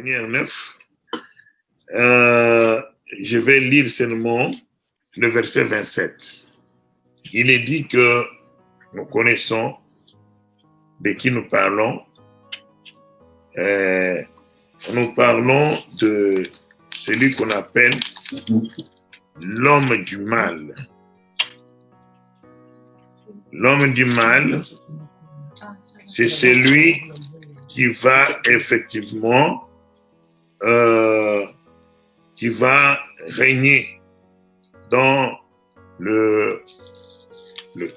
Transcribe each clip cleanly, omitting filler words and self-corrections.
manière 9. Je vais lire seulement le verset 27. Il est dit que nous connaissons de qui nous parlons. Nous parlons de celui qu'on appelle l'homme du mal. L'homme du mal, c'est celui qui va effectivement qui va régner dans le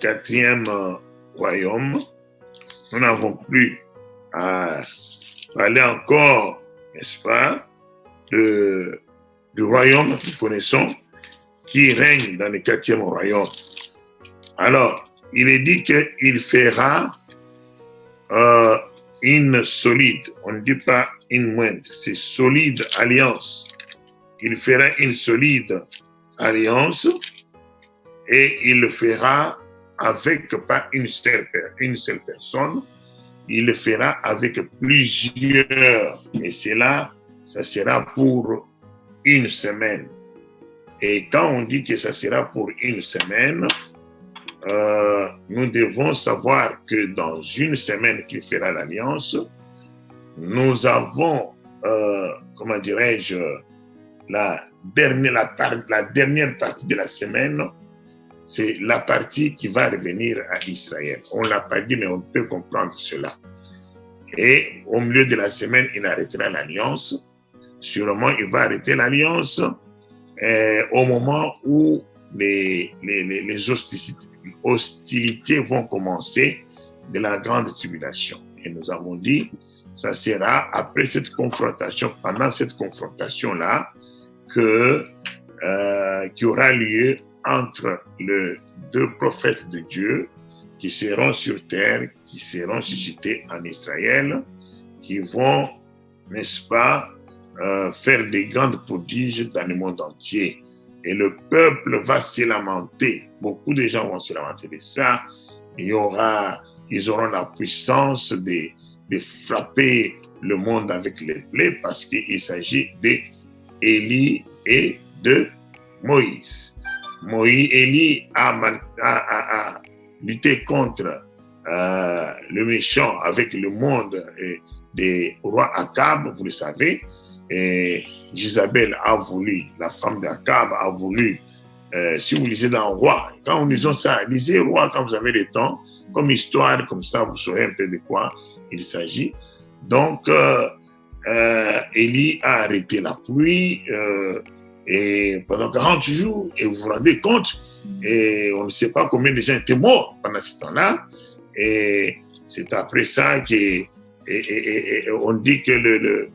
quatrième royaume. Nous n'avons plus à parler encore, n'est-ce pas, du royaume que nous connaissons, qui règne dans le quatrième royaume. Alors, il est dit qu'il fera une solide, on ne dit pas une moindre, c'est solide alliance. Il fera une solide alliance et il le fera avec pas une seule personne, il le fera avec plusieurs. Et cela, ça sera pour une semaine. Et quand on dit que ça sera pour une semaine, nous devons savoir que dans une semaine qu'il fera l'alliance, nous avons, comment dirais-je, la dernière partie de la semaine, c'est la partie qui va revenir à Israël. On ne l'a pas dit, mais on peut comprendre cela. Et au milieu de la semaine, il arrêtera l'alliance. Sûrement, il va arrêter l'alliance au moment où les hostilités vont commencer de la grande tribulation. Et nous avons dit, ça sera après cette confrontation, pendant cette confrontation-là, qui aura lieu entre les deux prophètes de Dieu qui seront sur terre, qui seront suscités en Israël, qui vont, n'est-ce pas, faire des grandes prodiges dans le monde entier. Et le peuple va se lamenter. Beaucoup de gens vont se lamenter de ça. Ils auront la puissance de frapper le monde avec les plaies parce qu'il s'agit d'Élie et de Moïse. Élie a lutté contre le méchant avec le monde des rois Akab, vous le savez. Et Jézabel a voulu, la femme d'Akab a voulu, si vous lisez dans Roi, quand nous lisons ça, lisez Roi quand vous avez le temps, comme histoire, comme ça vous saurez un peu de quoi il s'agit. Donc, Élie a arrêté la pluie et pendant 40 jours, et vous vous rendez compte, et on ne sait pas combien de gens étaient morts pendant ce temps-là, et c'est après ça qu'on dit que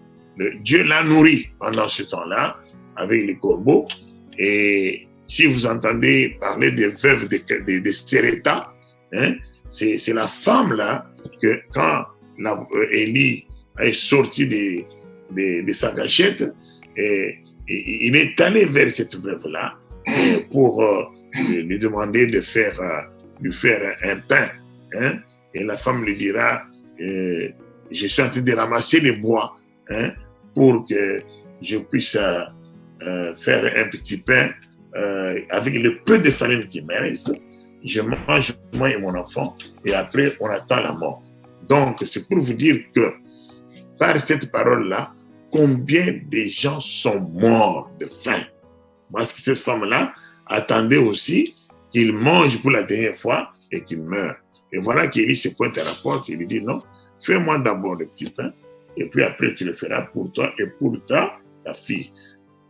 Dieu l'a nourri pendant ce temps-là avec les corbeaux. Et si vous entendez parler des veuves de Séréta, hein, c'est la femme là que quand Élie est sorti de sa cachette, et il est allé vers cette veuve-là pour lui demander de lui faire un pain. Hein, et la femme lui dira, je suis en train de ramasser les bois, hein, pour que je puisse faire un petit pain avec le peu de farine qui me reste. Je mange moi et mon enfant et après on attend la mort. Donc c'est pour vous dire que par cette parole-là, combien de gens sont morts de faim. Parce que cette femme-là attendait aussi qu'il mange pour la dernière fois et qu'il meure. Et voilà qu'Élie se pointe à la porte et lui dit non, fais-moi d'abord le petit pain et puis après tu le feras pour toi et pour ta fille.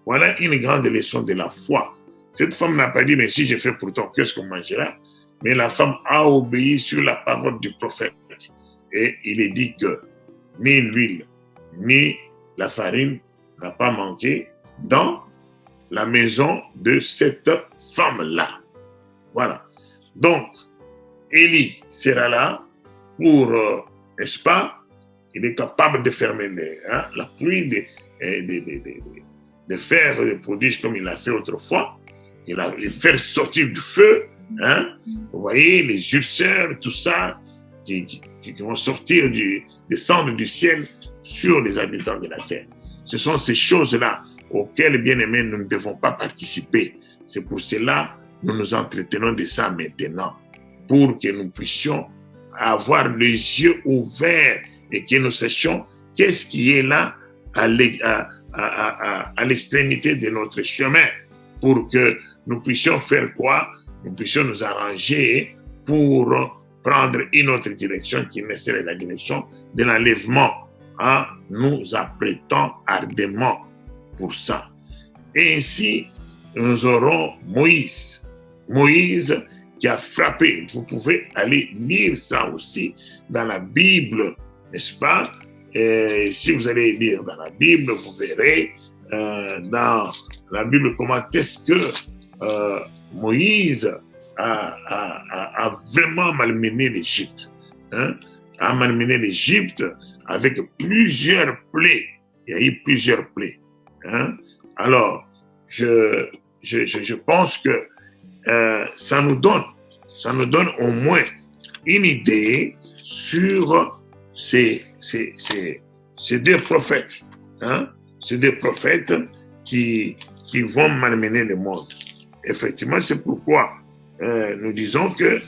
Voilà une grande leçon de la foi. Cette femme n'a pas dit, mais si je fais pour toi, qu'est-ce qu'on mangera? Mais la femme a obéi sur la parole du prophète. Et il est dit que ni l'huile, ni la farine n'a pas manqué dans la maison de cette femme-là. Voilà. Donc, Élie sera là pour, n'est-ce pas, il est capable de fermer la pluie, de faire des prodiges comme il l'a fait autrefois, de faire sortir du feu, hein, vous voyez, les ulcères, tout ça, qui vont sortir, descendre du ciel sur les habitants de la terre. ce sont ces choses-là auxquelles, bien aimés, nous ne devons pas participer. C'est pour cela que nous nous entretenons de ça maintenant, pour que nous puissions avoir les yeux ouverts et que nous sachions qu'est-ce qui est là à l'extrémité de notre chemin, pour que nous puissions faire quoi? Nous puissions nous arranger pour prendre une autre direction qui ne serait la direction de l'enlèvement, en nous apprêtant ardemment pour ça. Et ainsi, nous aurons Moïse. Moïse qui a frappé. Vous pouvez aller lire ça aussi dans la Bible, n'est-ce pas? Et si vous allez lire dans la Bible, vous verrez dans la Bible comment est-ce que Moïse a vraiment malmené l'Égypte. Hein? A malmené l'Égypte avec plusieurs plaies. Il y a eu plusieurs plaies. Hein? Alors, je pense que ça nous donne au moins une idée sur ces deux prophètes. Hein? Ces deux prophètes qui vont malmener le monde. Effectivement, c'est pourquoi nous disons que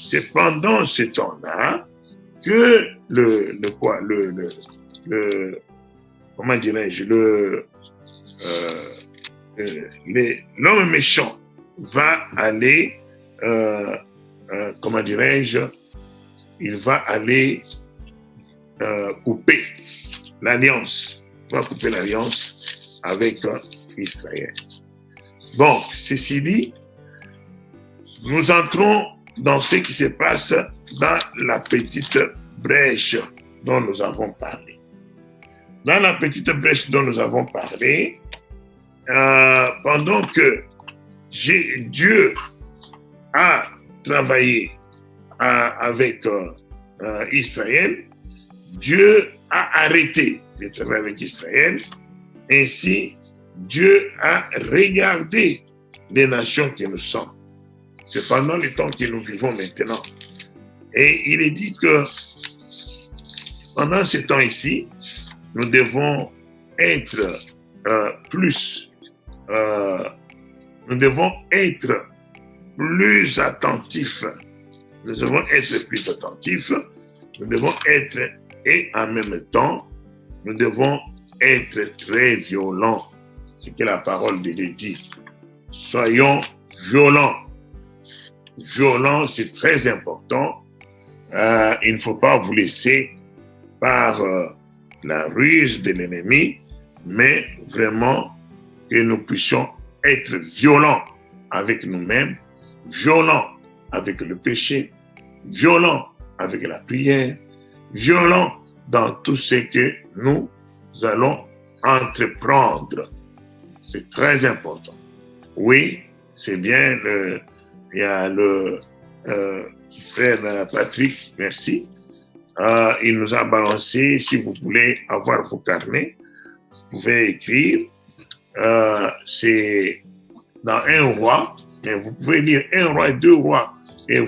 c'est pendant ce temps-là que comment dirais-je, l'homme méchant va aller, comment dirais-je, il va aller couper l'alliance, avec Israël. Bon, ceci dit, nous entrons dans ce qui se passe dans la petite brèche dont nous avons parlé. Dans la petite brèche dont nous avons parlé, pendant que Dieu a travaillé avec Israël, Dieu a arrêté de travailler avec Israël. Ainsi, Dieu a regardé les nations que nous sommes. C'est pendant le temps que nous vivons maintenant. Et il est dit que pendant ce temps ici, nous devons être plus attentifs. Nous devons être plus attentifs. Nous devons être, et en même temps, nous devons être très violents. C'est que la parole de Dieu dit. Soyons violents. Violents, c'est très important. Il ne faut pas vous laisser par la ruse de l'ennemi, mais vraiment que nous puissions être violents avec nous-mêmes, violents avec le péché, violents avec la prière, violents dans tout ce que nous allons entreprendre. C'est très important. Oui, c'est bien, il y a le frère Patrick, merci. Il nous a balancé, si vous voulez avoir vos carnets, vous pouvez écrire. C'est dans 1 roi, mais vous pouvez lire 1 roi et 2 rois, et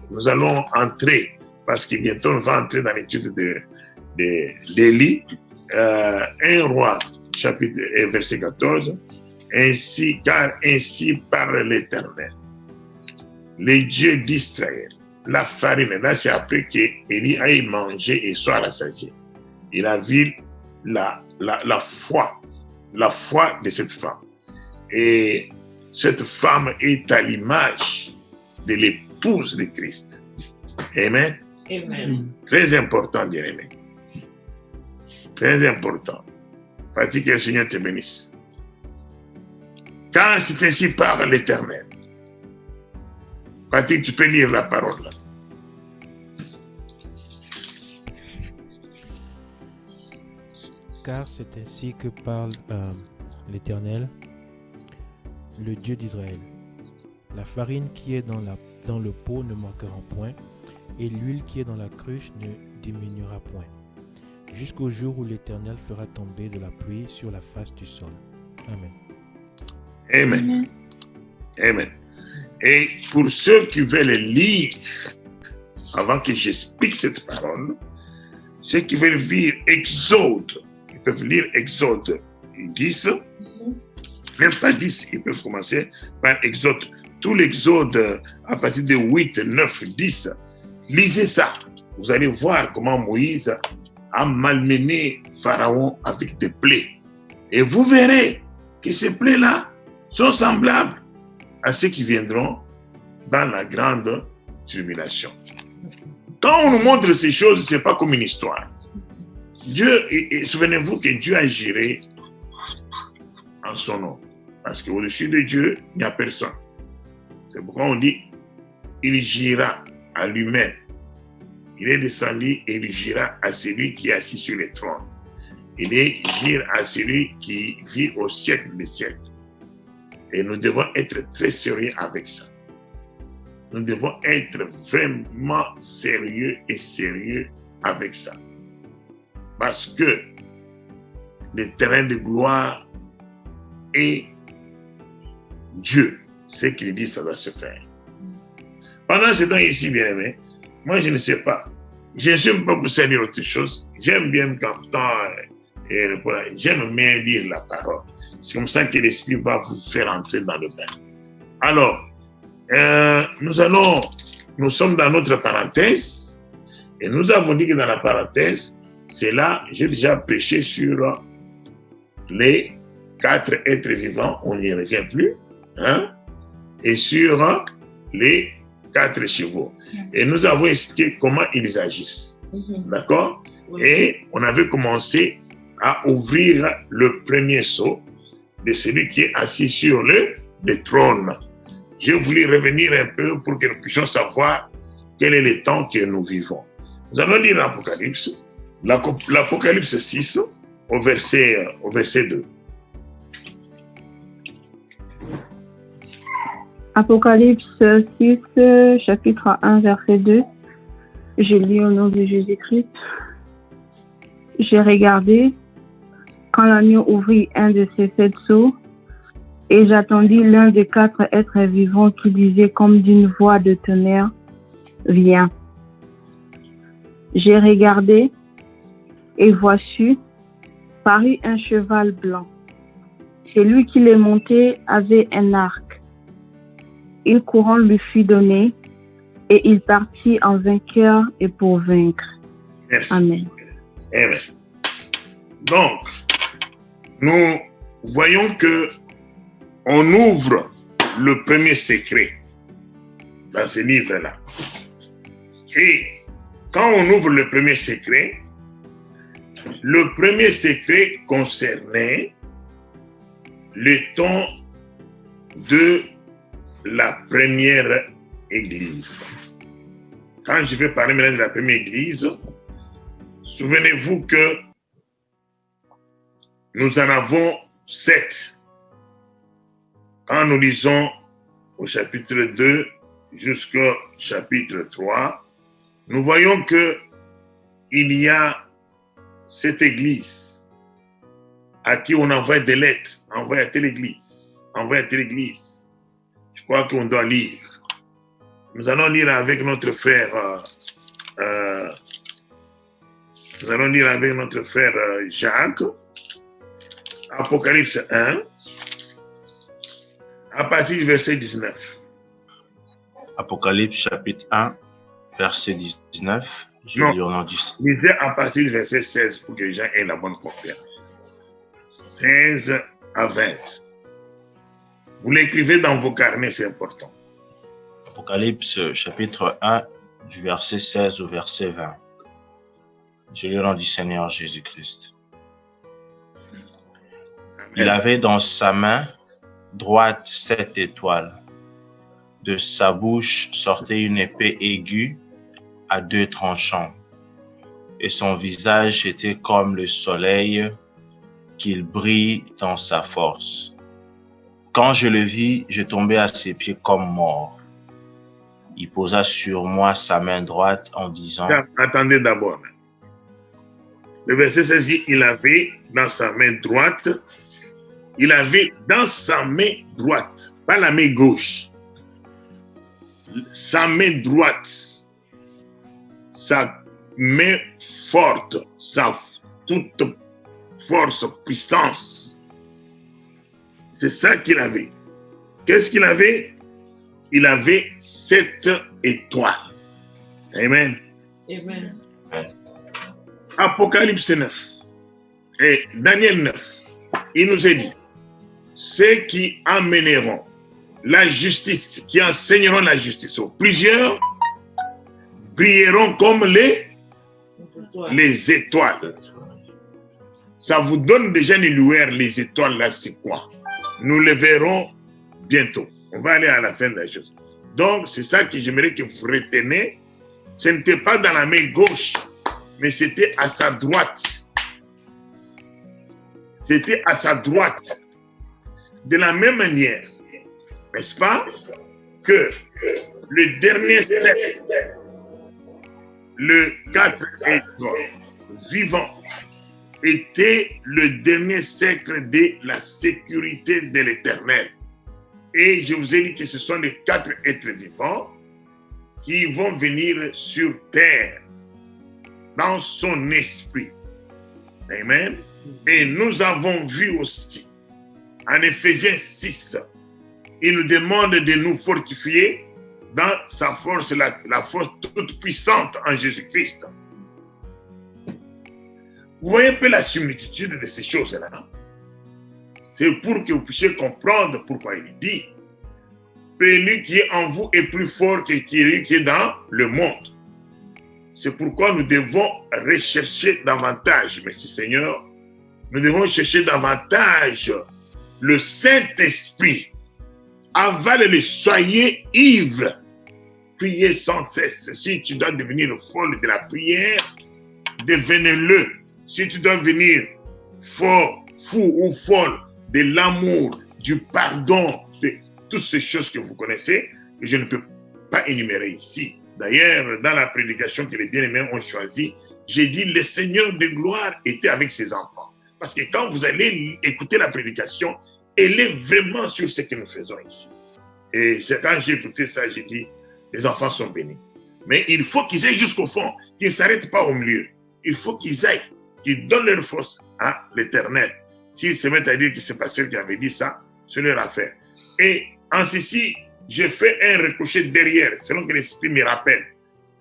nous allons entrer, parce que bientôt on va entrer dans l'étude d'Élie. 1 roi, chapitre et verset 14. Car ainsi parle l'Éternel, le Dieu d'Israël, la farine. Là, c'est après qu'Élie a mangé et soit rassasié. Il a vu la foi de cette femme. Et cette femme est à l'image de l'épouse de Christ. Amen. Amen. Très important, bien-aimé. Très important. Pratique, que le Seigneur te bénisse. Car c'est ainsi par l'Éternel. Pratique, tu peux lire la parole là. Car c'est ainsi que parle l'Éternel, le Dieu d'Israël. La farine qui est dans le pot ne manquera point, et l'huile qui est dans la cruche ne diminuera point, jusqu'au jour où l'Éternel fera tomber de la pluie sur la face du sol. Amen. Amen. Amen. Et pour ceux qui veulent lire, avant que j'explique cette parole, ceux qui veulent lire Exode, ils peuvent lire Exode 10, même pas 10, ils peuvent commencer par Exode. Tout l'Exode à partir de 8, 9, 10. Lisez ça. Vous allez voir comment Moïse a malmené Pharaon avec des plaies. Et vous verrez que ces plaies-là sont semblables à ceux qui viendront dans la grande tribulation. Quand on nous montre ces choses, ce n'est pas comme une histoire. Dieu, souvenez-vous que Dieu agirait en son nom. Parce qu'au-dessus de Dieu, il n'y a personne. C'est pourquoi on dit, il gira à lui-même. Il est descendu et il gira à celui qui est assis sur le trône. Il gira à celui qui vit au siècle des siècles. Et nous devons être très sérieux avec ça. Nous devons être vraiment sérieux avec ça. Parce que le terrain de gloire est Dieu. Ce qu'il dit, ça va se faire. Pendant ce temps ici, bien aimé, moi je ne sais pas. Je ne suis pas pour servir autre chose. J'aime bien quand j'aime bien lire la parole. C'est comme ça que l'Esprit va vous faire entrer dans le bain. Alors, nous sommes dans notre parenthèse et nous avons dit que dans la parenthèse, c'est là, j'ai déjà prêché sur les 4 êtres vivants, on n'y revient plus, hein, et sur les 4 chevaux. Et nous avons expliqué comment ils agissent. D'accord? Et on avait commencé à ouvrir le premier sceau de celui qui est assis sur le trône. Je voulais revenir un peu pour que nous puissions savoir quel est le temps que nous vivons. Nous allons lire l'Apocalypse, l'Apocalypse 6, au verset 2. Apocalypse 6, chapitre 1, verset 2. Je lis au nom de Jésus-Christ. J'ai regardé quand l'agneau ouvrit un de ses 7 sceaux, et j'attendis l'un des 4 êtres vivants qui disait comme d'une voix de tonnerre, « Viens ». J'ai regardé, et voici, parut un cheval blanc. Celui qui le montait avait un arc. Une couronne lui fut donnée, et il partit en vainqueur et pour vaincre. Merci. Amen. Amen. Donc, nous voyons que on ouvre le premier secret dans ce livre-là. Et quand on ouvre le premier secret concernait le temps de la première église. Quand je vais parler maintenant de la première église, souvenez-vous que nous en avons 7. Quand nous lisons au chapitre 2 jusqu'au chapitre 3, nous voyons qu'il y a cette église à qui on envoie des lettres, envoie à telle église. Je crois qu'on doit lire. Nous allons lire avec notre frère Jacques, Apocalypse 1, à partir du verset 19. Apocalypse chapitre 1, verset 19. Lisez à partir du verset 16 pour que les gens aient la bonne compréhension. 16 à 20. Vous l'écrivez dans vos carnets, c'est important. Apocalypse chapitre 1, du verset 16 au verset 20. Je lis au nom du Seigneur Jésus-Christ. Il avait dans sa main droite 7 étoiles. De sa bouche sortait une épée aiguë à 2 tranchants. Et son visage était comme le soleil, qu'il brille dans sa force. Quand je le vis, je tombai à ses pieds comme mort. Il posa sur moi sa main droite en disant... Attendez d'abord. Le verset 16 dit, il avait dans sa main droite, pas la main gauche, sa main droite, sa main forte, toute force, puissance. C'est ça qu'il avait. Qu'est-ce qu'il avait? Il avait 7 étoiles. Amen. Amen. Apocalypse 9 et Daniel 9, il nous est dit, ceux qui amèneront la justice, qui enseigneront la justice aux plusieurs, brilleront comme les étoiles. Ça vous donne déjà une lueur, les étoiles là, c'est quoi? Nous le verrons bientôt. On va aller à la fin de la chose. Donc, c'est ça que j'aimerais que vous reteniez. Ce n'était pas dans la main gauche, mais c'était à sa droite. C'était à sa droite. De la même manière, n'est-ce pas, que le dernier cercle, le 4 étoiles vivant, était le dernier cercle de la sécurité de l'Éternel. Et je vous ai dit que ce sont les 4 êtres vivants qui vont venir sur terre dans son esprit. Amen. Et nous avons vu aussi en Éphésiens 6, il nous demande de nous fortifier dans sa force, la force toute puissante en Jésus-Christ. Vous voyez un peu la similitude de ces choses-là. C'est pour que vous puissiez comprendre pourquoi il dit celui qui est en vous est plus fort que celui qui est dans le monde. C'est pourquoi nous devons rechercher davantage, merci Seigneur, nous devons chercher davantage le Saint-Esprit. Avalez-le, soyez ivres. Priez sans cesse. Si tu dois devenir folle de la prière, devenez-le. Si tu dois devenir fou ou folle de l'amour, du pardon, de toutes ces choses que vous connaissez, que je ne peux pas énumérer ici. D'ailleurs, dans la prédication que les bien-aimés ont choisie, j'ai dit le Seigneur de gloire était avec ses enfants. Parce que quand vous allez écouter la prédication, elle est vraiment sur ce que nous faisons ici. Et quand j'ai écouté ça, j'ai dit, les enfants sont bénis. Mais il faut qu'ils aillent jusqu'au fond, qu'ils ne s'arrêtent pas au milieu. Il faut qu'ils aillent, qu'ils donnent leur force à l'Éternel. S'ils se mettent à dire que c'est pasteur qui avait dit ça, c'est leur affaire. Et en ceci, j'ai fait un ricochet derrière, selon que l'Esprit me rappelle.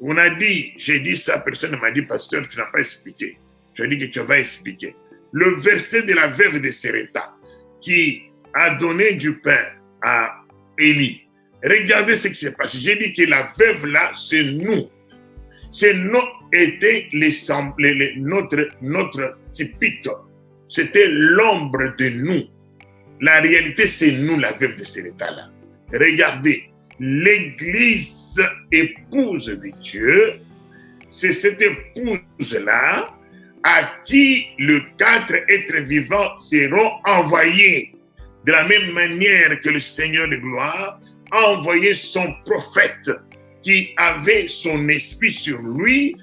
On a dit, j'ai dit ça, personne ne m'a dit, pasteur, tu n'as pas expliqué. Tu as dit que tu vas expliquer. Le verset de la veuve de Séréta, qui a donné du pain à Élie. Regardez ce qui s'est passé. J'ai dit que la veuve là, c'est nous. C'est nous, était notre typique. C'était l'ombre de nous. La réalité, c'est nous, la veuve de Séréta là. Regardez, l'Église épouse de Dieu, c'est cette épouse-là à qui les 4 êtres vivants seront envoyés. De la même manière que le Seigneur de gloire a envoyé son prophète qui avait son esprit sur lui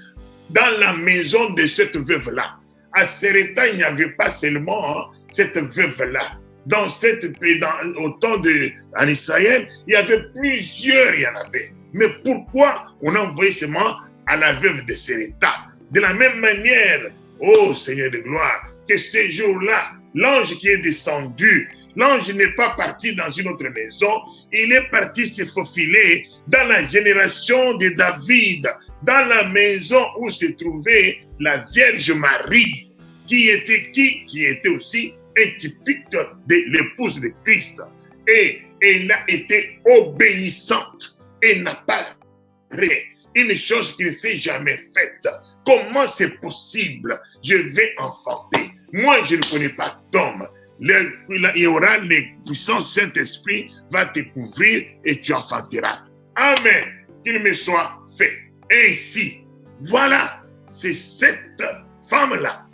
dans la maison de cette veuve-là. À Séréta, il n'y avait pas seulement cette veuve-là. Dans cette pays, au temps en Israël, il y avait plusieurs, il y en avait. Mais pourquoi on a envoyé seulement à la veuve de Séréta? De la même manière, ô Seigneur de gloire, que ces jours-là, l'ange qui est descendu, l'ange n'est pas parti dans une autre maison, il est parti se faufiler dans la génération de David, dans la maison où se trouvait la Vierge Marie, qui était aussi un typique de l'épouse de Christ. Et elle a été obéissante et n'a pas fait une chose qui ne s'est jamais faite. Comment c'est possible? Je vais enfanter. Moi, je ne connais pas d'homme. Il y aura les puissances du Saint-Esprit va te couvrir et tu enfanteras. Amen. Qu'il me soit fait. Ainsi, voilà, c'est cette femme-là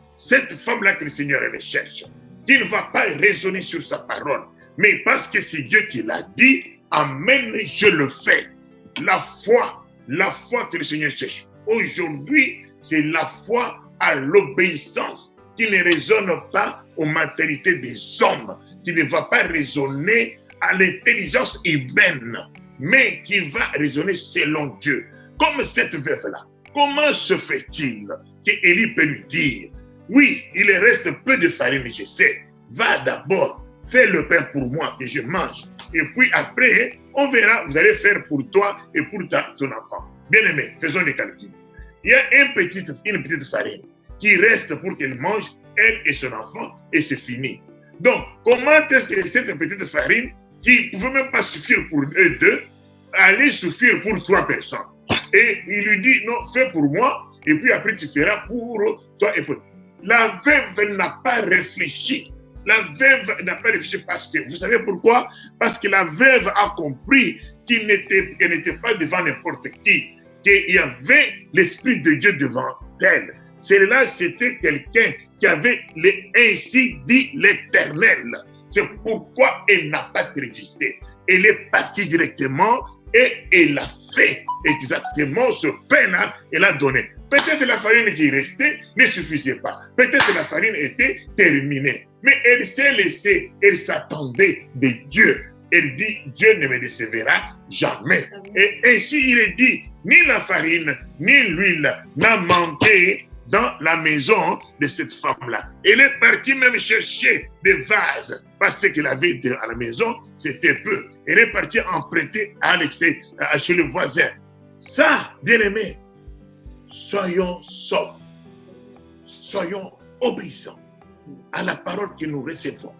que le Seigneur recherche, qui ne va pas raisonner sur sa parole, mais parce que c'est Dieu qui l'a dit, amen, je le fais. La foi que le Seigneur cherche. Aujourd'hui, c'est la foi à l'obéissance qui ne résonne pas aux mentalités des hommes, qui ne va pas raisonner à l'intelligence humaine, mais qui va raisonner selon Dieu. Comme cette veuve-là, comment se fait-il qu'Élie peut lui dire, oui, il reste peu de farine, je sais. Va d'abord, fais le pain pour moi que je mange. Et puis après, on verra, vous allez faire pour toi et pour ton enfant. Bien-aimé, faisons les calculs. Il y a une petite farine qui reste pour qu'elle mange, elle et son enfant, et c'est fini. Donc, comment est-ce que cette petite farine, qui ne pouvait même pas suffire pour eux deux, allait suffire pour 3 personnes? Et il lui dit, non, fais pour moi, et puis après tu feras pour toi et pour... La veuve n'a pas réfléchi. La veuve n'a pas réfléchi parce que, vous savez pourquoi? Parce que la veuve a compris qu'elle n'était pas devant n'importe qui, qu'il y avait l'Esprit de Dieu devant elle. Celle-là, c'était quelqu'un qui avait ainsi dit l'Éternel. C'est pourquoi elle n'a pas résisté. Elle est partie directement et elle a fait exactement ce pain-là, elle a donné. Peut-être la farine qui restait ne suffisait pas. Peut-être la farine était terminée. Mais elle s'est laissée, elle s'attendait de Dieu. Elle dit, Dieu ne me décevra jamais. Et ainsi il est dit, ni la farine, ni l'huile n'a manqué dans la maison de cette femme-là. Elle est partie même chercher des vases, parce qu'elle avait à la maison, c'était peu. Elle est partie emprunter chez le voisin. Ça, bien-aimé, soyons sobres, soyons obéissants à la parole que nous recevons.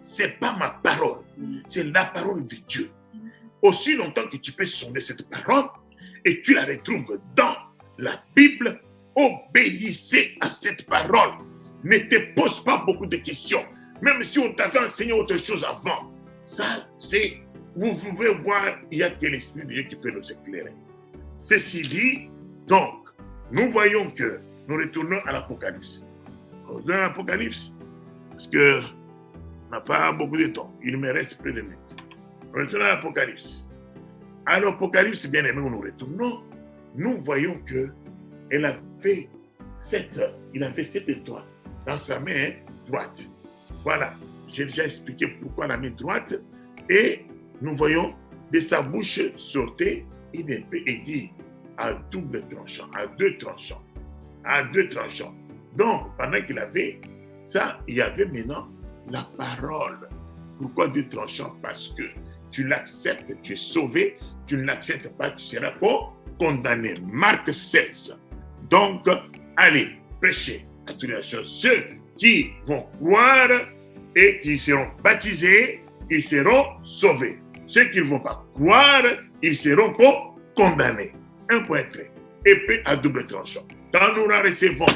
Ce n'est pas ma parole, c'est la parole de Dieu. Aussi longtemps que tu peux sonder cette parole et tu la retrouves dans la Bible, obéissez à cette parole. Ne te pose pas beaucoup de questions. Même si on t'avait enseigné autre chose avant. Ça, c'est... Vous pouvez voir, il n'y a que l'Esprit de Dieu qui peut nous éclairer. Ceci dit, donc, nous voyons que nous retournons à l'Apocalypse. Nous retournons à l'Apocalypse parce qu'on n'a pas beaucoup de temps. Il me reste peu de minutes. Nous retournons à l'Apocalypse. À l'Apocalypse, bien aimé, où nous retournons, nous voyons que il avait cette étoile dans sa main droite. Voilà, j'ai déjà expliqué pourquoi la main droite. Et nous voyons de sa bouche sortait une épée aiguë à double tranchant, à deux tranchants. Donc, pendant qu'il avait ça, il y avait maintenant la parole. Pourquoi deux tranchants? Parce que tu l'acceptes, tu es sauvé. Tu ne l'acceptes pas, tu seras condamné. Marc 16. Donc, allez, prêchez à toutes les nations. Ceux qui vont croire et qui seront baptisés, ils seront sauvés. Ceux qui ne vont pas croire, ils seront condamnés. Un point trait. Épée à double tranchant. Quand nous la recevons,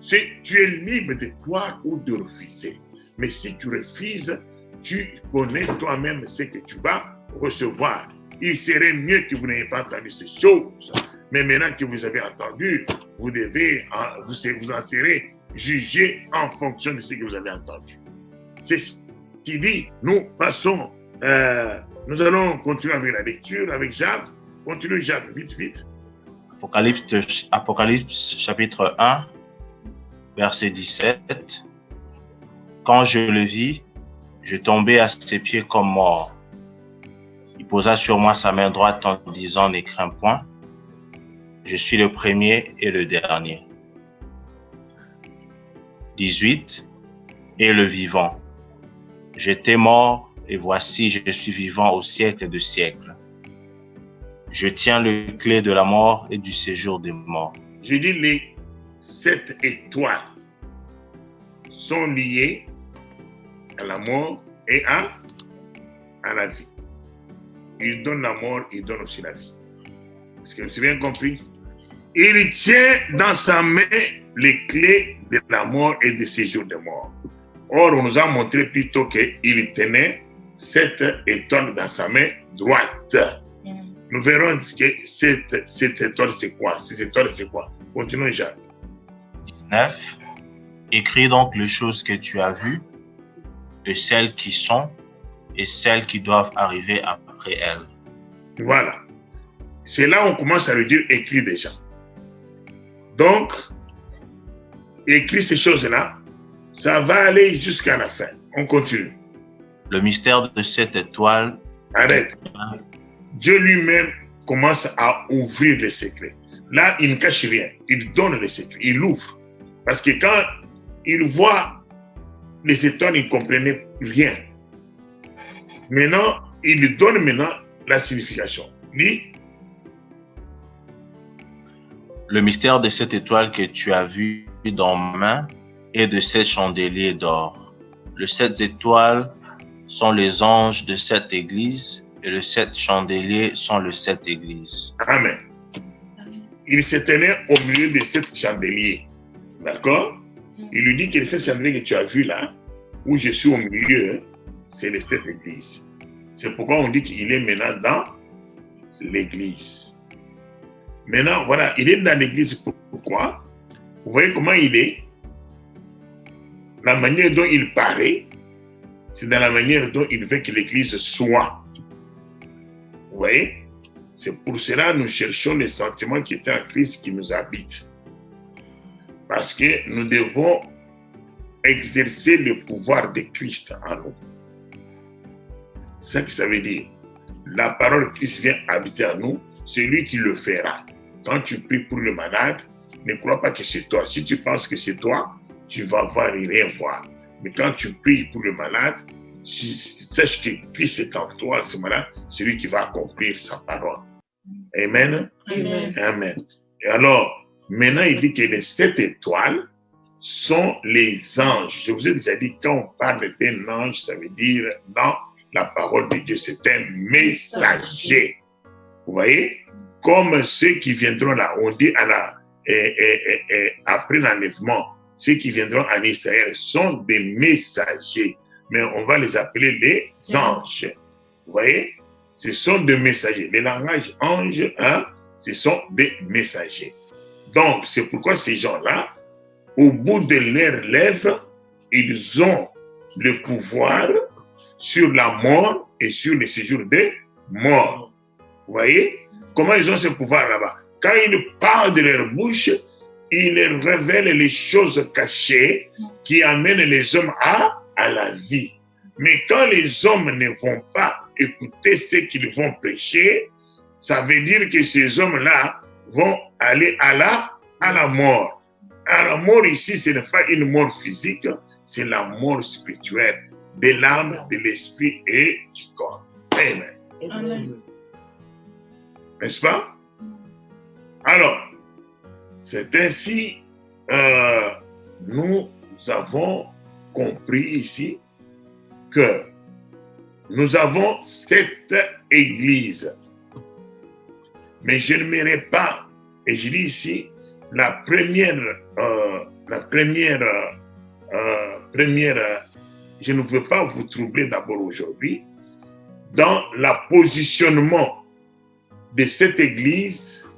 tu es libre de croire ou de refuser. Mais si tu refuses, tu connais toi-même ce que tu vas recevoir. Il serait mieux que vous n'ayez pas entendu ces choses. Mais maintenant que vous avez entendu, vous en serez jugé en fonction de ce que vous avez entendu. C'est ce qui dit, nous passons, nous allons continuer avec la lecture, avec Jacques. Continue Jacques, vite. Apocalypse chapitre 1, verset 17. Quand je le vis, je tombais à ses pieds comme mort. Il posa sur moi sa main droite en disant, ne crains point, je suis le premier et le dernier. 18. Et le vivant. J'étais mort et voici je suis vivant au siècle de siècles. Je tiens le clé de la mort et du séjour des morts. Je dis les 7 étoiles sont liées à la mort et à la vie. Il donne la mort, il donne aussi la vie. Est-ce que vous avez bien compris? Il tient dans sa main les clés de la mort et du séjour des morts. Or, on nous a montré plutôt qu'il tenait cette étoile dans sa main droite. Nous verrons que cette étoile, c'est quoi? Cette étoile, c'est quoi? Continuons, Jacques. 19. Écris donc les choses que tu as vues, de celles qui sont et celles qui doivent arriver après elles. Voilà. C'est là où on commence à lui dire écris déjà. Donc, écris ces choses-là, ça va aller jusqu'à la fin. On continue. Le mystère de cette étoile. Arrête. Dieu lui-même commence à ouvrir les secrets. Là, il ne cache rien. Il donne les secrets. Il ouvre. Parce que quand il voit les étoiles, il ne comprenait rien. Maintenant, il lui donne maintenant la signification. Lis. Le mystère de cette étoile que tu as vue dans ma main est de 7 chandeliers d'or. Les 7 étoiles sont les anges de 7 églises et les 7 chandeliers sont les 7 églises. Amen. Il se tenait au milieu des 7 chandeliers. D'accord? Il lui dit que les 7 chandeliers que tu as vus là, où je suis au milieu, c'est les 7 églises. C'est pourquoi on dit qu'il est maintenant dans l'église. Maintenant, voilà, il est dans l'église. Pourquoi? Vous voyez comment il est? La manière dont il paraît, c'est dans la manière dont il veut que l'église soit. Vous voyez? C'est pour cela que nous cherchons les sentiments qui étaient en Christ qui nous habitent. Parce que nous devons exercer le pouvoir de Christ en nous. C'est ça que ça veut dire. La parole de Christ vient habiter en nous, c'est lui qui le fera. Quand tu pries pour le malade, ne crois pas que c'est toi. Si tu penses que c'est toi, tu vas voir et rien voir. Mais quand tu pries pour le malade, sache que Christ est en toi, à ce moment-là, c'est lui qui va accomplir sa parole. Amen. Amen. Amen. Et alors, maintenant, il dit que les 7 étoiles sont les anges. Je vous ai déjà dit, quand on parle d'un ange, ça veut dire, dans la parole de Dieu, c'est un messager. Vous voyez? Comme ceux qui viendront là, on dit après l'enlèvement, ceux qui viendront en Israël sont des messagers, mais on va les appeler les anges. Vous voyez? Ce sont des messagers. Le langage ange, hein, ce sont des messagers. Donc, c'est pourquoi ces gens-là, au bout de leurs lèvres, ils ont le pouvoir sur la mort et sur le séjour des morts. Vous voyez? Comment ils ont ce pouvoir là-bas? Quand ils parlent de leur bouche, ils révèlent les choses cachées qui amènent les hommes à la vie. Mais quand les hommes ne vont pas écouter ce qu'ils vont prêcher, ça veut dire que ces hommes-là vont aller à la mort. À la mort ici, ce n'est pas une mort physique, c'est la mort spirituelle de l'âme, de l'esprit et du corps. Amen. Amen. N'est-ce pas? Alors, c'est ainsi, nous avons compris ici que nous avons 7 églises. Mais je ne m'irai pas, et je dis ici, la première, je ne veux pas vous troubler d'abord aujourd'hui, dans le positionnement de cette église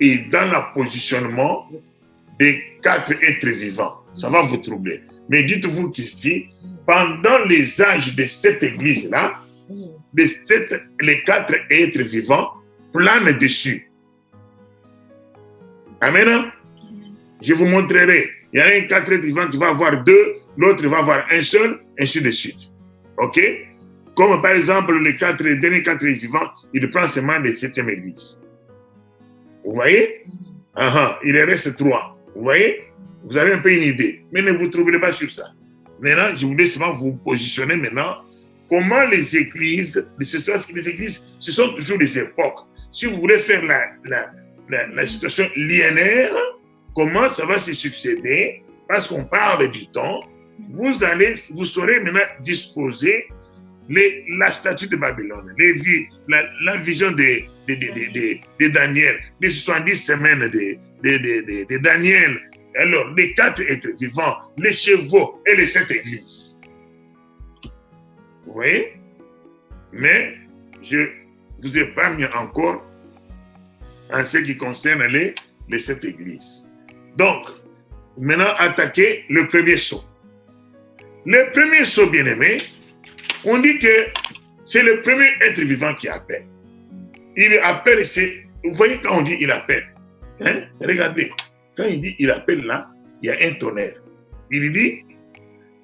et dans le positionnement des 4 êtres vivants. Ça va vous troubler. Mais dites-vous qu'ici, pendant les âges de cette église-là, les 4 êtres vivants planent dessus. Amen. Je vous montrerai. Il y a un 4 êtres vivants qui va avoir 2, l'autre va avoir un seul, ainsi de suite. OK? Comme par exemple, les derniers 4 êtres vivants, il prend seulement les 7e église. Vous voyez? Il en reste 3. Vous voyez? Vous avez un peu une idée. Mais ne vous troublez pas sur ça. Maintenant, je voulais seulement vous positionner maintenant comment les églises, les églises, ce sont toujours des époques. Si vous voulez faire la situation linéaire, comment ça va se succéder, parce qu'on parle du temps, vous saurez maintenant disposer la statue de Babylone, la vision de Daniel, les 70 semaines de Daniel, alors les 4 êtres vivants, les chevaux et les 7 églises. Vous voyez? Mais je vous épargne encore en ce qui concerne les 7 églises. Donc, maintenant, attaquer le premier saut. Le premier saut, bien-aimé, on dit que c'est le premier être vivant qui appelle. Il appelle, vous voyez quand on dit il appelle, hein? Regardez, quand il dit il appelle là, il y a un tonnerre. Il dit,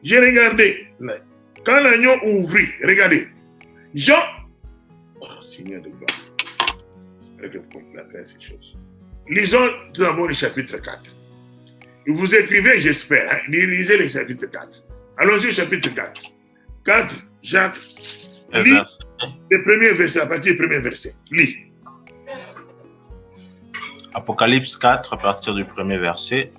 j'ai regardé, quand l'agneau ouvrit, regardez, Jean, oh Seigneur de gloire, regardez ces choses. Lisons tout d'abord le chapitre 4. Vous écrivez, j'espère. Hein? Lisez le chapitre 4. Allons-y au chapitre 4. 4, Jacques. Lis le premier verset, à partir du premier verset. Lis. Apocalypse 4, à partir du premier verset.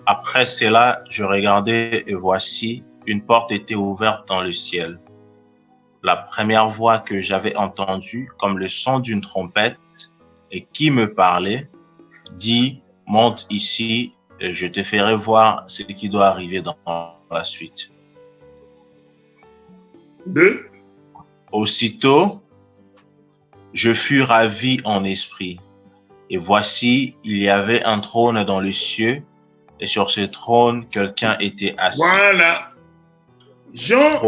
Après cela, je regardais et voici, une porte était ouverte dans le ciel. La première voix que j'avais entendue, comme le son d'une trompette, et qui me parlait, dit, monte ici, et je te ferai voir ce qui doit arriver dans la suite. 2. Aussitôt, je fus ravi en esprit. Et voici, il y avait un trône dans les cieux, et sur ce trône, quelqu'un était assis. Voilà. Jean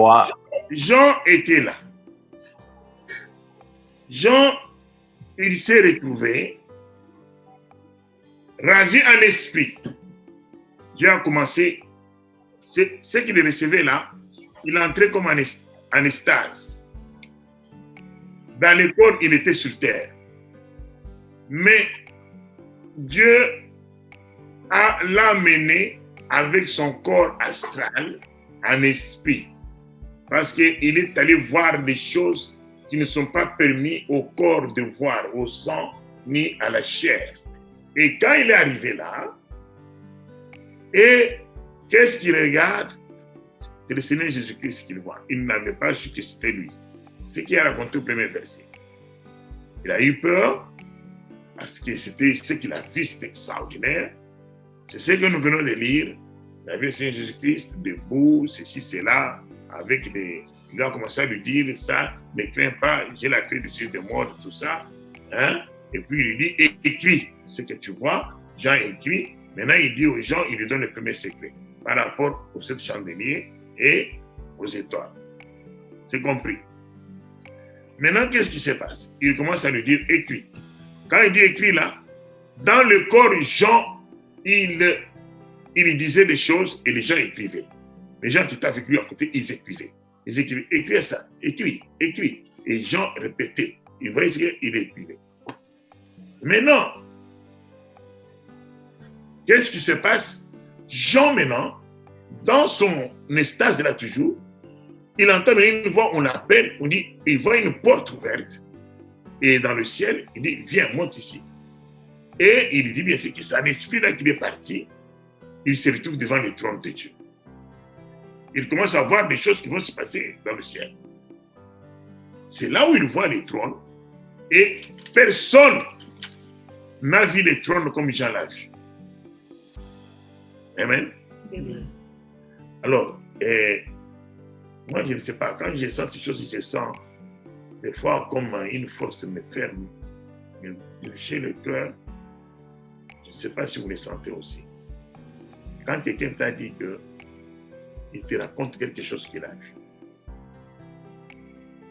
était là. Jean, il s'est retrouvé ravi en esprit. Dieu a commencé, ce qu'il recevait là, il entrait comme en extase. Dans le corps, il était sur terre. Mais Dieu l'a mené avec son corps astral en esprit. Parce qu'il est allé voir des choses qui ne sont pas permis au corps de voir, au sang, ni à la chair. Et quand il est arrivé là, et qu'est-ce qu'il regarde? C'est le Seigneur Jésus-Christ qu'il voit. Il n'avait pas su que c'était lui. C'est ce qu'il a raconté au premier verset. Il a eu peur, parce que c'était ce qu'il a vu, c'était extraordinaire. C'est ce que nous venons de lire. Il a vu le Seigneur Jésus-Christ debout, ceci, cela, avec des... Il a commencé à lui dire ça, ne crains pas, j'ai la clé des cieux des morts, tout ça. Hein? Et puis il lui dit, écris ce que tu vois. Jean écrit. Maintenant, il dit aux gens, il lui donne le premier secret par rapport aux 7 chandeliers et aux étoiles. C'est compris. Maintenant, qu'est-ce qui se passe? Il commence à lui dire, écris. Quand il dit écrit là, dans le corps, Jean, il disait des choses et les gens écrivaient. Les gens qui étaient avec lui à côté, ils écrivaient. Ils écrivaient, écris ça, écris. Et Jean répétait. Il voyait ce qu'il écrivait. Maintenant, qu'est-ce qui se passe? Jean, maintenant, dans son extase là toujours, il entend une voix, on l'appelle, on dit, il voit une porte ouverte. Et dans le ciel, il dit, viens, monte ici. Et il dit bien sûr que c'est un esprit là qui est parti, il se retrouve devant le trône de Dieu. Il commence à voir des choses qui vont se passer dans le ciel. C'est là où il voit les trônes et personne n'a vu les trônes comme Jean l'a vu. Amen. Amen. Alors, moi je ne sais pas, quand je sens ces choses, je sens des fois comme une force me ferme, me toucher le cœur. Je ne sais pas si vous le sentez aussi. Quand quelqu'un t'a dit qu'il te raconte quelque chose qu'il a vu,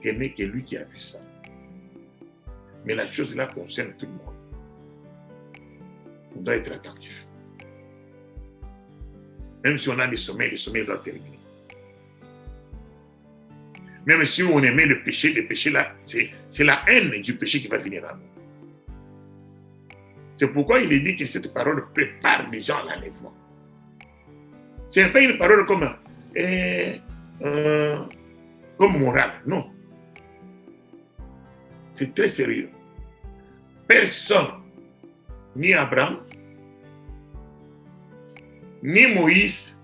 qu'il n'est que lui qui a vu ça. Mais la chose là concerne tout le monde. On doit être attentif. Même si on a des sommets, les sommets doivent terminer. Même si on aimait le péché là, c'est la haine du péché qui va finir à nous. C'est pourquoi il est dit que cette parole prépare les gens à l'enlèvement. Ce n'est pas une parole comme morale, non. C'est très sérieux. Personne, ni Abraham, ni Moïse,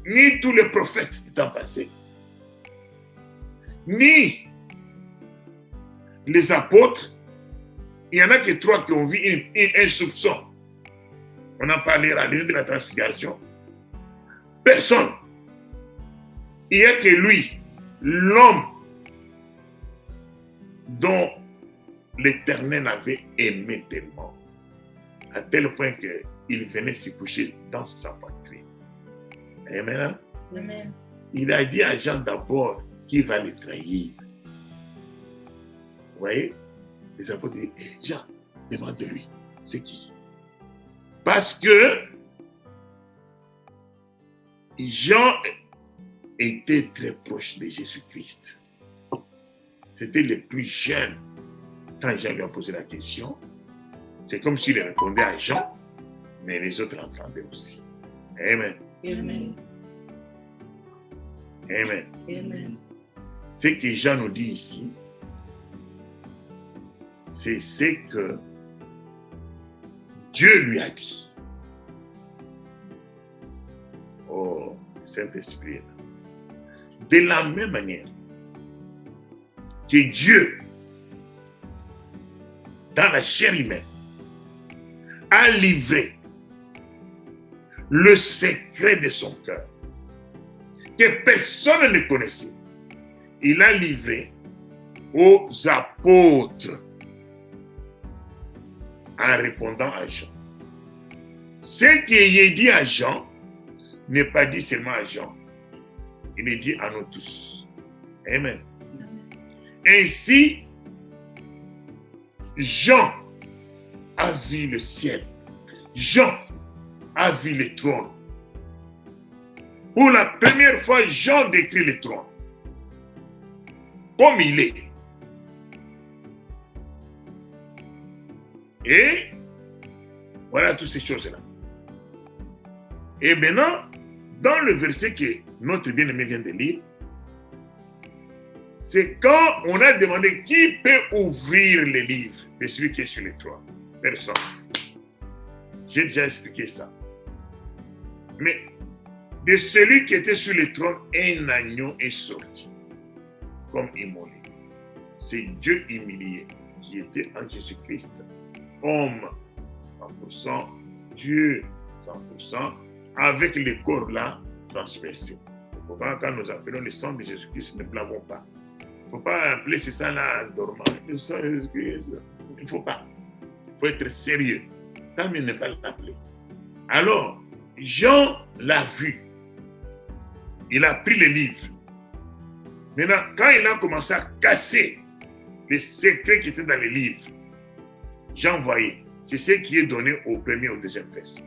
ni tous les prophètes du temps passé, ni les apôtres, il y en a que 3 qui ont vu un soupçon. On en parlait à l'île de la transfiguration. Personne. Il n'y a que lui, l'homme dont l'Éternel avait aimé tellement, à tel point qu'il venait se coucher dans sa poitrine. Amen. Amen. Il a dit à Jean d'abord qu'il va le trahir. Vous voyez? Les apôtres disent, Jean, demande-lui, c'est qui? Parce que Jean était très proche de Jésus-Christ. C'était le plus jeune. Quand Jean lui a posé la question, c'est comme s'il répondait à Jean, mais les autres l'entendaient aussi. Amen. Amen. Amen. Amen. Ce que Jean nous dit ici, c'est ce que Dieu lui a dit. Oh, Saint-Esprit. De la même manière que Dieu, dans la chair humaine, a livré le secret de son cœur, que personne ne connaissait. Il a livré aux apôtres en répondant à Jean. Ce qui est dit à Jean n'est pas dit seulement à Jean, il est dit à nous tous. Amen. Ainsi, Jean a vu le ciel. Jean a vu le trône. Pour la première fois, Jean décrit le trône comme il est. Et voilà toutes ces choses-là. Et maintenant, dans le verset que notre bien-aimé vient de lire, c'est quand on a demandé qui peut ouvrir les livres de celui qui est sur le trône. Personne. J'ai déjà expliqué ça. Mais de celui qui était sur le trône, un agneau est sorti, comme immolé. C'est Dieu humilié qui était en Jésus-Christ. Homme, 100%, Dieu, 100%, avec le corps là transpercé. C'est pourquoi quand nous appelons le sang de Jésus-Christ, ne blâmons pas. Il ne faut pas appeler ce sang-là dormant. Le sang de Jésus-Christ, il ne faut pas. Il faut être sérieux. Tant mieux ne pas l'appeler. Alors, Jean l'a vu. Il a pris le livre. Maintenant, quand il a commencé à casser les secrets qui étaient dans les livres, Jean voyait. C'est ce qui est donné au premier et au deuxième verset.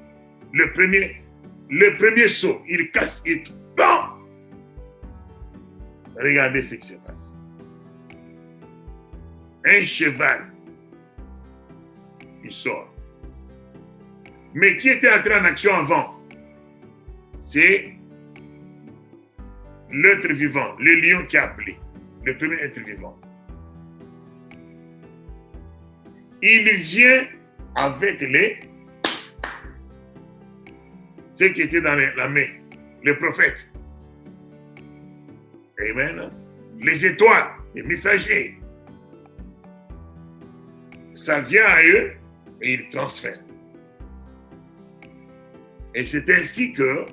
Le premier saut, il casse et tout. Bon! Regardez ce qui se passe. Un cheval, il sort. Mais qui était entré en action avant? C'est l'être vivant, le lion qui a appelé, le premier être vivant. Il vient avec ce qui était dans la main, les prophètes. Amen. Les étoiles, les messagers. Ça vient à eux et ils transfèrent. Et c'est ainsi que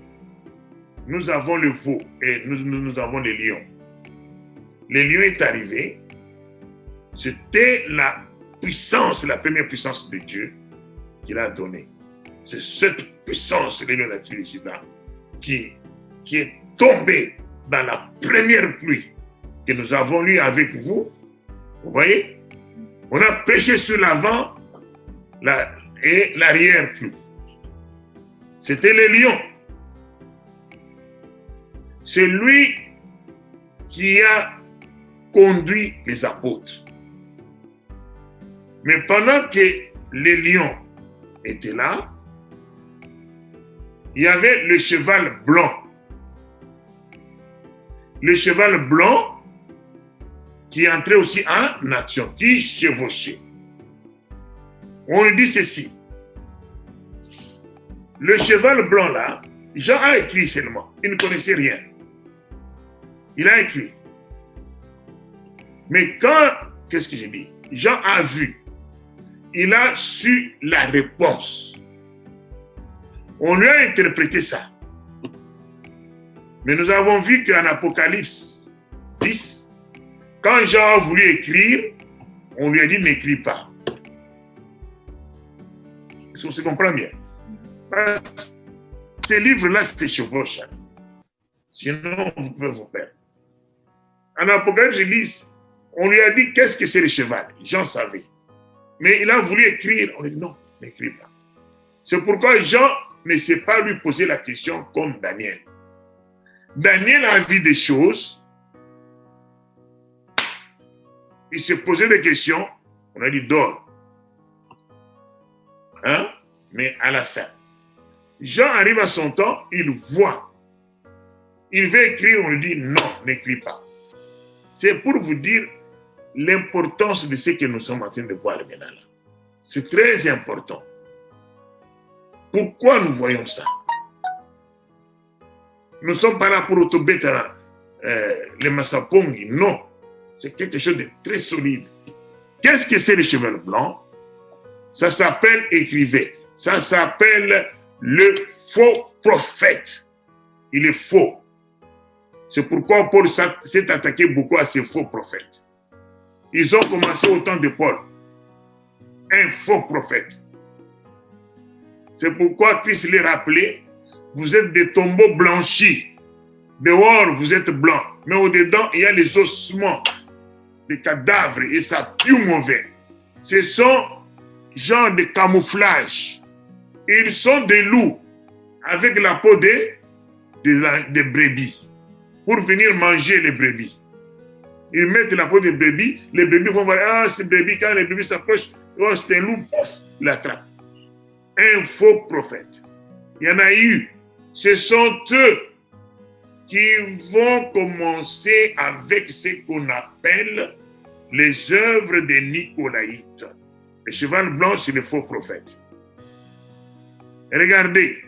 nous avons le veau et nous avons le lion. Le lion est arrivé. C'était la puissance, la première puissance de Dieu qu'il a donnée. C'est cette puissance, le lion de Juda, qui est tombée dans la première pluie que nous avons lue avec vous. Vous voyez? On a prêché sur l'avant et l'arrière-pluie. C'était le lion. C'est lui qui a conduit les apôtres. Mais pendant que les lions étaient là, il y avait le cheval blanc. Le cheval blanc qui entrait aussi en action, qui chevauchait. On lui dit ceci. Le cheval blanc là, Jean a écrit seulement. Il ne connaissait rien. Il a écrit. Mais quand, qu'est-ce que j'ai dit? Jean a vu. Il a su la réponse. On lui a interprété ça. Mais nous avons vu qu'en Apocalypse 10, quand Jean a voulu écrire, on lui a dit n'écris pas. Est-ce qu'on se comprend bien? Ces livres-là, c'est chevauche. Sinon, vous pouvez vous perdre. En Apocalypse 10, on lui a dit qu'est-ce que c'est le cheval. Jean savait. Mais il a voulu écrire. On lui a dit non, n'écris pas. C'est pourquoi Jean ne s'est pas lui poser la question comme Daniel. Daniel a vu des choses. Il s'est posé des questions. On a dit dors. Hein? Mais à la fin, Jean arrive à son temps, il voit. Il veut écrire, on lui dit non, n'écris pas. C'est pour vous dire l'importance de ce que nous sommes en train de voir maintenant là. C'est très important. Pourquoi nous voyons ça? Nous ne sommes pas là pour autobéter les Massapongi, non. C'est quelque chose de très solide. Qu'est-ce que c'est le cheval blanc? Ça s'appelle, écrivez, ça s'appelle le faux prophète. Il est faux. C'est pourquoi Paul s'est attaqué beaucoup à ces faux prophètes. Ils ont commencé au temps de Paul. Un faux prophète. C'est pourquoi Christ les rappelait, vous êtes des tombeaux blanchis. Dehors, vous êtes blancs. Mais au-dedans, il y a les ossements, les cadavres, et ça pue mauvais. Ce sont genre de camouflage. Ils sont des loups avec la peau des brebis pour venir manger les brebis. Ils mettent la peau des brebis, les brebis vont voir, ah, c'est brebis, quand les brebis s'approchent, oh, c'est un loup, pouf, il l'attrape. Un faux prophète. Il y en a eu. Ce sont eux qui vont commencer avec ce qu'on appelle les œuvres des Nicolaïtes. Le cheval blanc, c'est le faux prophète. Regardez,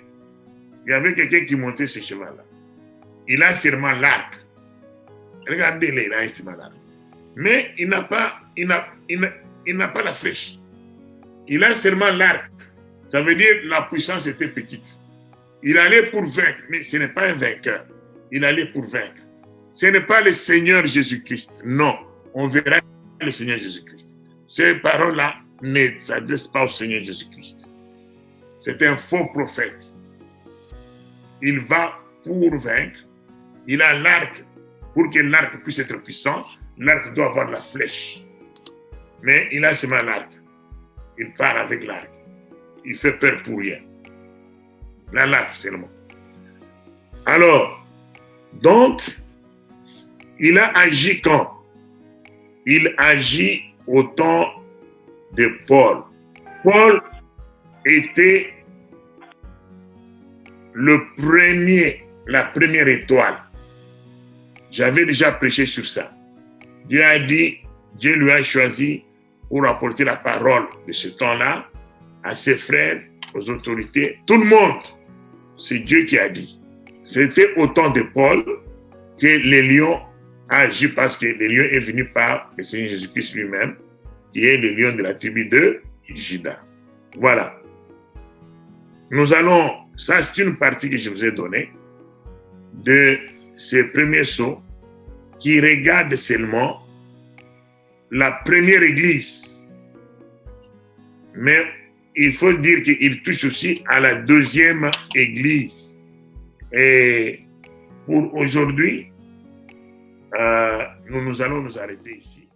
il y avait quelqu'un qui montait ce cheval-là. Il a sûrement l'arc. Regardez-le, il a sûrement l'arc. Mais il n'a pas la flèche. Il a seulement l'arc. Ça veut dire que la puissance était petite. Il allait pour vaincre, mais ce n'est pas un vainqueur. Il allait pour vaincre. Ce n'est pas le Seigneur Jésus-Christ. Non, on verra le Seigneur Jésus-Christ. Ces paroles-là ne s'adressent pas au Seigneur Jésus-Christ. C'est un faux prophète. Il va pour vaincre. Il a l'arc. Pour que l'arc puisse être puissant, l'arc doit avoir la flèche. Mais il a seulement l'arc. Il part avec l'arc. Il fait peur pour rien. La l'arc seulement. Alors, donc, il a agi quand? Il agit au temps de Paul. Paul était la première étoile. J'avais déjà prêché sur ça. Dieu a dit, Dieu lui a choisi pour apporter la parole de ce temps-là à ses frères, aux autorités, tout le monde. C'est Dieu qui a dit. C'était au temps de Paul que le lion a agi parce que le lion est venu par le Seigneur Jésus-Christ lui-même, qui est le lion de la tribu de Juda. Voilà. Nous allons, ça c'est une partie que je vous ai donnée de ces premiers sauts qui regardent seulement la première église. Mais il faut dire qu'il touche aussi à la deuxième église. Et pour aujourd'hui, nous allons nous arrêter ici.